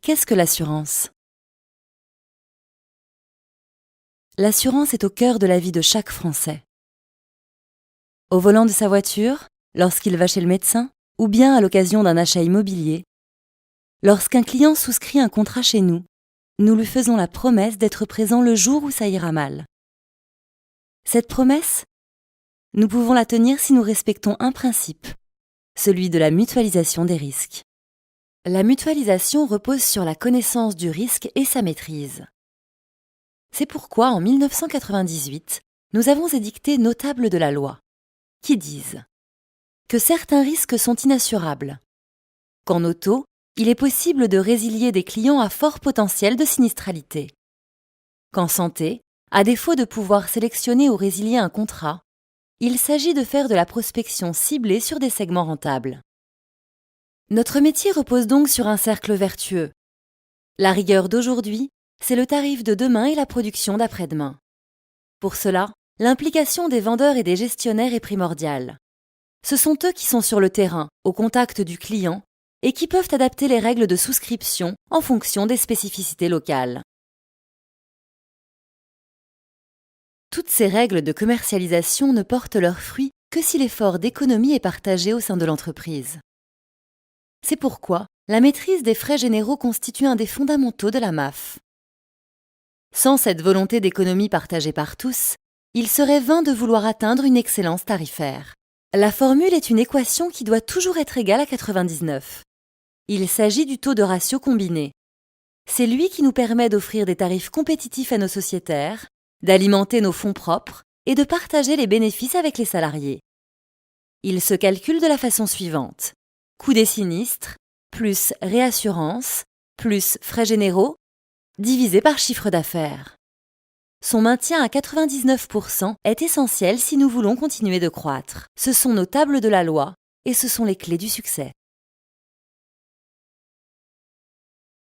Qu'est-ce que l'assurance? L'assurance est au cœur de la vie de chaque Français. Au volant de sa voiture, lorsqu'il va chez le médecin, ou bien à l'occasion d'un achat immobilier, lorsqu'un client souscrit un contrat chez nous, nous lui faisons la promesse d'être présent le jour où ça ira mal. Cette promesse, nous pouvons la tenir si nous respectons un principe, celui de la mutualisation des risques. La mutualisation repose sur la connaissance du risque et sa maîtrise. C'est pourquoi, en 1998, nous avons édicté nos tables de la loi, qui disent que certains risques sont inassurables, qu'en auto, il est possible de résilier des clients à fort potentiel de sinistralité, qu'en santé, à défaut de pouvoir sélectionner ou résilier un contrat, il s'agit de faire de la prospection ciblée sur des segments rentables. Notre métier repose donc sur un cercle vertueux. La rigueur d'aujourd'hui, c'est le tarif de demain et la production d'après-demain. Pour cela, l'implication des vendeurs et des gestionnaires est primordiale. Ce sont eux qui sont sur le terrain, au contact du client, et qui peuvent adapter les règles de souscription en fonction des spécificités locales. Toutes ces règles de commercialisation ne portent leurs fruits que si l'effort d'économie est partagé au sein de l'entreprise. C'est pourquoi la maîtrise des frais généraux constitue un des fondamentaux de la MAF. Sans cette volonté d'économie partagée par tous, il serait vain de vouloir atteindre une excellence tarifaire. La formule est une équation qui doit toujours être égale à 99. Il s'agit du taux de ratio combiné. C'est lui qui nous permet d'offrir des tarifs compétitifs à nos sociétaires, d'alimenter nos fonds propres et de partager les bénéfices avec les salariés. Il se calcule de la façon suivante: coût des sinistres, plus réassurance, plus frais généraux, divisé par chiffre d'affaires. Son maintien à 99% est essentiel si nous voulons continuer de croître. Ce sont nos tables de la loi et ce sont les clés du succès.